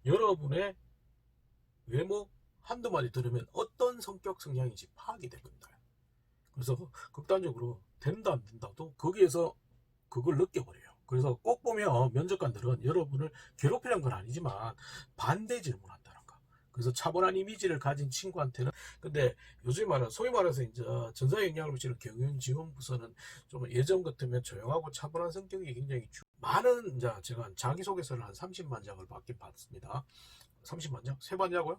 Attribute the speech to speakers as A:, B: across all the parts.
A: 여러분의 외모 한두 마디 들으면 어떤 성격 성향인지 파악이 됩니다. 그래서 극단적으로 된다 안 된다도 거기에서 그걸 느껴버려요. 그래서 꼭 보면 면접관들은 여러분을 괴롭히는 건 아니지만 반대 질문한다는 거. 그래서 차분한 이미지를 가진 친구한테는, 근데 요즘 말은 소위 말해서 이제 전사 영향을 미치는 경영지원부서는 좀 예전 같으면 조용하고 차분한 성격이 굉장히 많은, 이제 제가 자기소개서를 한 30만 장을 받긴 받습니다. 30만 장? 세봤냐고요?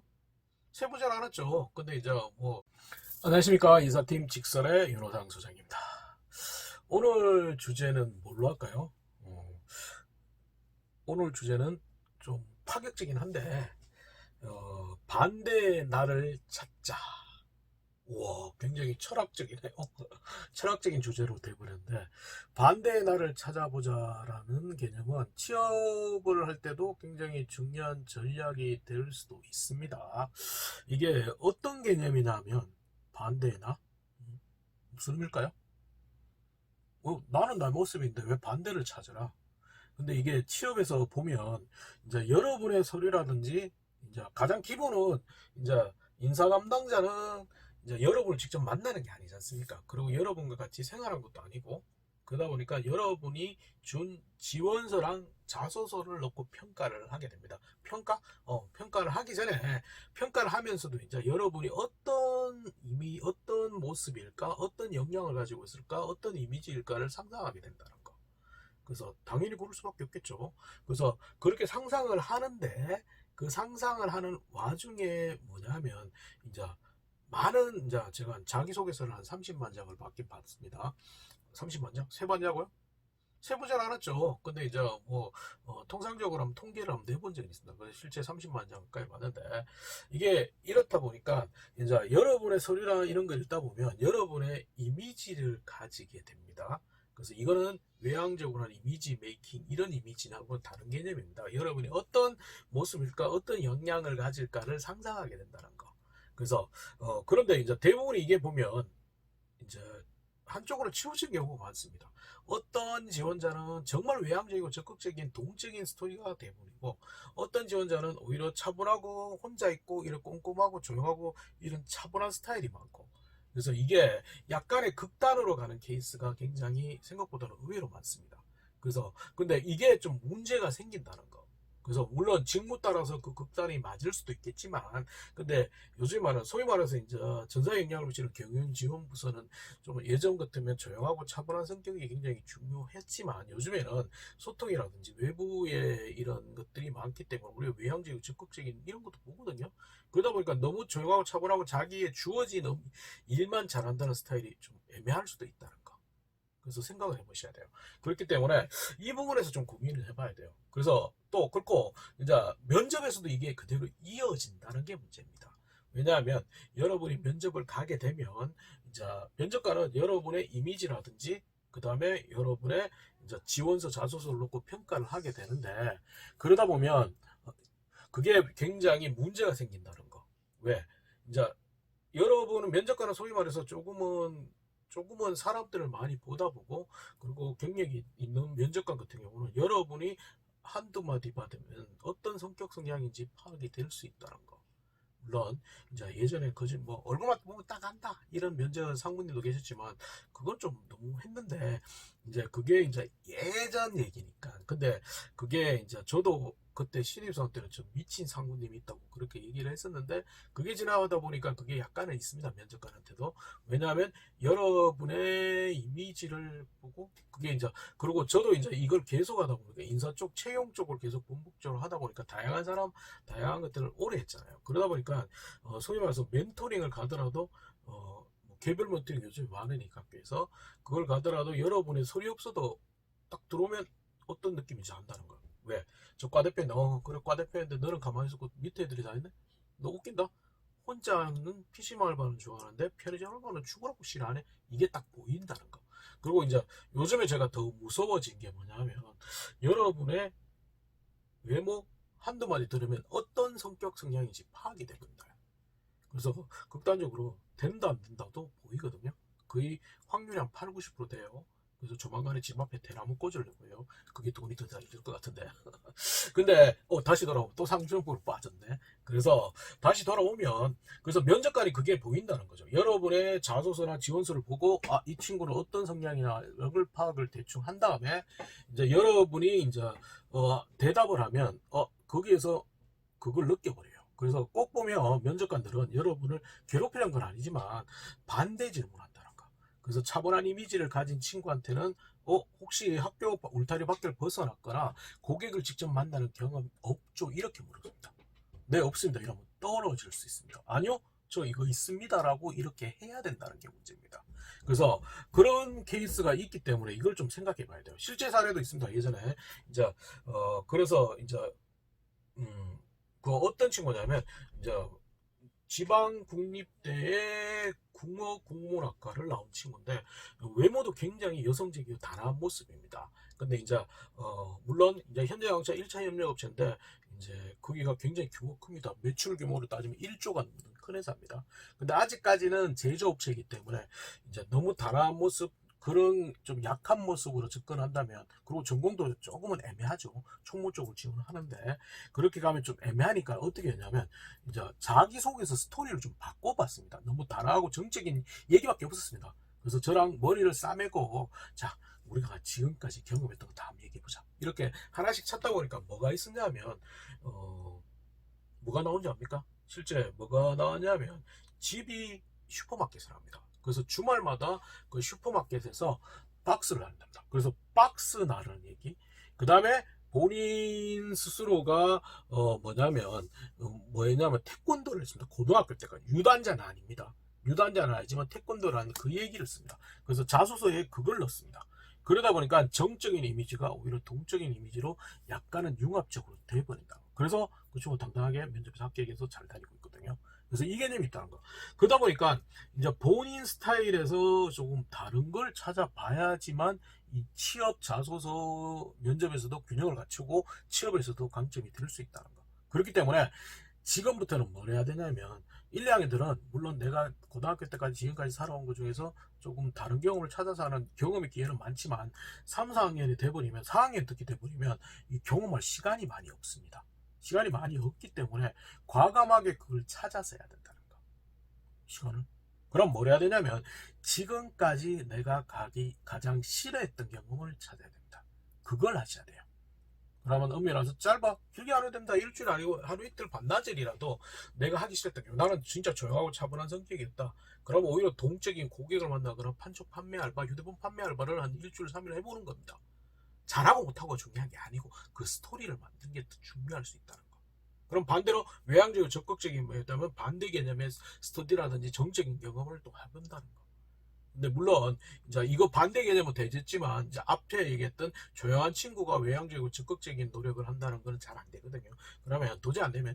A: 세보진 않았죠. 근데 이제 뭐 안녕하십니까, 인사팀 직설의 윤호상 소장입니다. 오늘 주제는 뭘로 할까요? 오늘 주제는 좀 파격적이긴 한데, 반대의 나를 찾자. 우와, 굉장히 철학적이네요. 철학적인 주제로 돼버렸는데, 반대의 나를 찾아보자라는 개념은 취업을 할 때도 굉장히 중요한 전략이 될 수도 있습니다. 이게 어떤 개념이냐면, 반대의 나? 무슨 의미일까요? 나는 나 모습인데 왜 반대를 찾으라? 근데 이게 취업에서 보면 이제 여러분의 서류라든지 이제 가장 기본은 이제 인사 담당자는 이제 여러분을 직접 만나는 게 아니지 않습니까? 그리고 여러분과 같이 생활한 것도 아니고, 그러다 보니까 여러분이 준 지원서랑 자소서를 넣고 평가를 하게 됩니다. 평가를 하기 전에 평가를 하면서도 이제 여러분이 어떤 모습일까, 어떤 역량을 가지고 있을까, 어떤 이미지일까를 상상하게 된다는 거. 그래서 당연히 그럴 수밖에 없겠죠. 그래서 그렇게 상상을 하는데, 그 상상을 하는 와중에 뭐냐 하면 이제 많은, 이제 제가 자기소개서를 한 30만 장을 받긴 받습니다. 30만 장? 세봤냐고요? 세보진 않았죠. 근데 이제 뭐 통상적으로 하면 통계를 한번 내본 적이 있습니다. 그래서 실제 30만 장 가까이 봤는데, 이게 이렇다 보니까 이제 여러분의 서류나 이런 걸 읽다 보면 여러분의 이미지를 가지게 됩니다. 그래서 이거는 외향적으로 한 이미지 메이킹, 이런 이미지하고 다른 개념입니다. 여러분이 어떤 모습일까, 어떤 역량을 가질까를 상상하게 된다는 거. 그래서 그런데 이제 대부분 이게 보면 이제 한쪽으로 치우친 경우가 많습니다. 어떤 지원자는 정말 외향적이고 적극적인 동적인 스토리가 대부분이고, 어떤 지원자는 오히려 차분하고 혼자 있고 이런 꼼꼼하고 조용하고 이런 차분한 스타일이 많고, 그래서 이게 약간의 극단으로 가는 케이스가 굉장히 생각보다는 의외로 많습니다. 그래서 근데 이게 좀 문제가 생긴다는 거. 그래서 물론 직무 따라서 그 극단이 맞을 수도 있겠지만, 근데 요즘 말은 소위 말해서 이제 전사 영향을 미치는 경영지원부서는 좀 예전 같으면 조용하고 차분한 성격이 굉장히 중요했지만, 요즘에는 소통이라든지 외부의 이런 것들이 많기 때문에 우리가 외향적이고 적극적인 이런 것도 보거든요. 그러다 보니까 너무 조용하고 차분하고 자기의 주어진 일만 잘한다는 스타일이 좀 애매할 수도 있다는 거. 그래서 생각을 해보셔야 돼요. 그렇기 때문에 이 부분에서 좀 고민을 해봐야 돼요. 그래서 또 그렇고 이제 면접에서도 이게 그대로 이어진다는 게 문제입니다. 왜냐하면 여러분이 면접을 가게 되면 이제 면접관은 여러분의 이미지라든지 그 다음에 여러분의 이제 지원서 자소서를 놓고 평가를 하게 되는데, 그러다 보면 그게 굉장히 문제가 생긴다는 거. 왜? 이제 여러분은 면접관은 소위 말해서 조금은 사람들을 많이 보다 보고, 그리고 경력이 있는 면접관 같은 경우는 여러분이 한두 마디 받으면 어떤 성격 성향인지 파악이 될 수 있다는 거. 물론 이제 예전에 거짓 뭐 얼굴만 보면 딱 안다 이런 면접 상무님도 계셨지만, 그건 좀 너무 했는데, 이제 그게 이제 예전 얘기니까. 근데 그게 이제 저도 그때 신입사원 때는 좀 미친 상무님이 있다고 그렇게 얘기를 했었는데, 그게 지나가다 보니까 그게 약간은 있습니다, 면접관한테도. 왜냐하면 여러분의 이미지를 보고 그게 이제, 그리고 저도 이제 이걸 계속 하다 보니까 인사 쪽 채용 쪽을 계속 본격적으로 하다 보니까 다양한 것들을 오래 했잖아요. 그러다 보니까 소위 말해서 멘토링을 가더라도 뭐 개별 멘토링 요즘 많으니까 학교에서 그걸 가더라도 여러분의 소리 없어도 딱 들어오면 어떤 느낌인지 안다는 거예요. 왜? 저 과대표인데, 그래 과대표인데 너는 가만히 있었고 밑에 애들이 다 있네? 너 웃긴다? 혼자는 PC방 알바는 좋아하는데 편의점 알바는 죽으라고 싫어하네? 이게 딱 보인다는 거. 그리고 이제 요즘에 제가 더 무서워진 게 뭐냐면, 여러분의 외모 한두 마디 들으면 어떤 성격 성향인지 파악이 됩니다. 그래서 극단적으로 된다 안 된다도 보이거든요. 거의 확률이 한 8, 90% 돼요. 그래서 조만간에 집 앞에 대나무 꽂으려고 해요. 그게 돈이 더 잘 들 것 같은데. 근데 다시 돌아오면 또 상주형으로 빠졌네. 그래서 다시 돌아오면 그래서 면접관이 그게 보인다는 거죠. 여러분의 자소서나 지원서를 보고 이 친구는 어떤 성향이나 역을 파악을 대충 한 다음에 이제 여러분이 이제 대답을 하면 거기에서 그걸 느껴버려요. 그래서 꼭 보면 면접관들은 여러분을 괴롭히는 건 아니지만 반대 질문한다는 거. 그래서 차분한 이미지를 가진 친구한테는 혹시 학교 울타리 밖을 벗어났거나 고객을 직접 만나는 경험 없죠? 이렇게 물어봅니다. 네, 없습니다. 이러면 떨어질 수 있습니다. 아니요, 저 이거 있습니다라고 이렇게 해야 된다는 게 문제입니다. 그래서 그런 케이스가 있기 때문에 이걸 좀 생각해 봐야 돼요. 실제 사례도 있습니다. 예전에 이제 그래서 이제 그 어떤 친구냐면 이제 지방 국립대의 국어 국문학과를 나온 친구인데 외모도 굉장히 여성적이고 단아한 모습입니다. 근데 이제 물론 이제 현대자동차 1차 협력업체인데 이제 거기가 굉장히 규모 큽니다. 매출 규모로 따지면 1조가 넘는 큰 회사입니다. 근데 아직까지는 제조업체이기 때문에 이제 너무 단아한 모습 그런 좀 약한 모습으로 접근한다면 그리고 전공도 조금은 애매하죠. 총무 쪽으로 지원을 하는데 그렇게 가면 좀 애매하니까 어떻게 했냐면 이제 자기소개서 스토리를 좀 바꿔봤습니다. 너무 단아하고 정적인 얘기밖에 없었습니다. 그래서 저랑 머리를 싸매고 자 우리가 지금까지 경험했던 거 다 한번 얘기해보자. 이렇게 하나씩 찾다 보니까 뭐가 있었냐면 뭐가 나온지 압니까? 실제 뭐가 나왔냐면 집이 슈퍼마켓을 합니다. 그래서 주말마다 그 슈퍼마켓에서 박스를 한답니다. 그래서 박스 나르는 얘기. 그 다음에 본인 스스로가 뭐였냐면 태권도를 했습니다. 고등학교 때까지. 유단자는 아닙니다. 유단자는 아니지만 태권도라는 그 얘기를 씁니다. 그래서 자소서에 그걸 넣습니다. 그러다 보니까 정적인 이미지가 오히려 동적인 이미지로 약간은 융합적으로 돼버린다. 그래서 그 친구 당당하게 면접에서 합격해서 잘 다니고 있거든요. 그래서 이 개념이 있다는 거. 그러다 보니까 이제 본인 스타일에서 조금 다른 걸 찾아봐야지만 이 취업 자소서 면접에서도 균형을 갖추고 취업에서도 강점이 될 수 있다는 거. 그렇기 때문에 지금부터는 뭘 해야 되냐면 1, 2학년들은 물론 내가 고등학교 때까지 지금까지 살아온 것 중에서 조금 다른 경험을 찾아서 하는 경험의 기회는 많지만 3, 4학년이 돼버리면 4학년 듣기 돼버리면 이 경험할 시간이 많이 없습니다. 시간이 많이 없기 때문에 과감하게 그걸 찾아서 해야 된다는 거. 시간을. 그럼 뭘 해야 되냐면 지금까지 내가 가장 싫어했던 경험을 찾아야 됩니다. 그걸 하셔야 돼요. 그러면 엄밀해서 짧아 길게 안 해도 됩니다. 일주일 아니고 하루 이틀 반나절이라도 내가 하기 싫었던 게 나는 진짜 조용하고 차분한 성격이었다. 그럼 오히려 동적인 고객을 만나거나 판촉 판매 알바, 휴대폰 판매 알바를 한 일주일 3일 해보는 겁니다. 잘하고 못하고 중요한 게 아니고 그 스토리를 만드는 게 더 중요할 수 있다는 거. 그럼 반대로 외향적이고 적극적인 뭐였다면 반대 개념의 스터디라든지 정적인 경험을 또 해본다는 거. 근데 물론 이제 이거 반대 개념은 되겠지만 이제 앞에 얘기했던 조용한 친구가 외향적이고 적극적인 노력을 한다는 건 잘 안 되거든요. 그러면 도저히 안 되면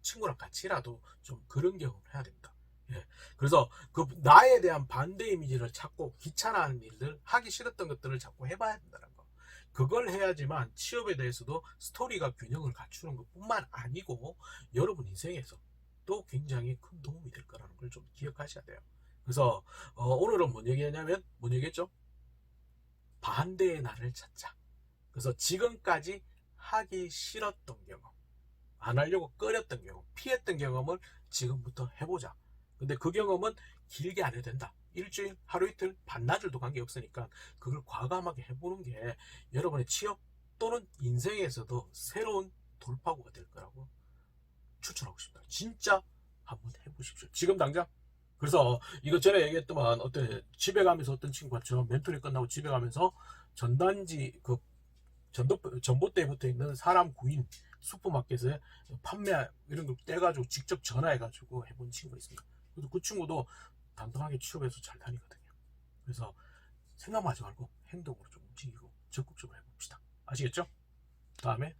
A: 친구랑 같이라도 좀 그런 경험을 해야 됩니다. 예. 그래서 그 나에 대한 반대 이미지를 찾고 귀찮아하는 일들, 하기 싫었던 것들을 자꾸 해봐야 된다는 거. 그걸 해야지만 취업에 대해서도 스토리가 균형을 갖추는 것뿐만 아니고 여러분 인생에서 또 굉장히 큰 도움이 될 거라는 걸 좀 기억하셔야 돼요. 그래서 오늘은 뭔 얘기했냐면 뭔 얘기했죠? 반대의 나를 찾자. 그래서 지금까지 하기 싫었던 경험, 안 하려고 꺼렸던 경험, 피했던 경험을 지금부터 해보자. 근데 그 경험은 길게 안 해도 된다. 일주일, 하루 이틀, 반나절도 관계없으니까 그걸 과감하게 해보는 게 여러분의 취업 또는 인생에서도 새로운 돌파구가 될 거라고 추천하고 싶다. 진짜 한번 해보십시오. 지금 당장. 그래서 이거 전에 얘기했더만 어떤 집에 가면서 어떤 친구가 저 멘토링 끝나고 집에 가면서 전단지 그 전봇대에 붙어 있는 사람 구인 슈퍼마켓에 판매 이런 걸 떼가지고 직접 전화해가지고 해본 친구가 있습니다. 그래서 그 친구도 당당하게 취업해서 잘 다니거든요. 그래서 생각만 하지 말고 행동으로 좀 움직이고 적극적으로 해봅시다. 아시겠죠? 다음에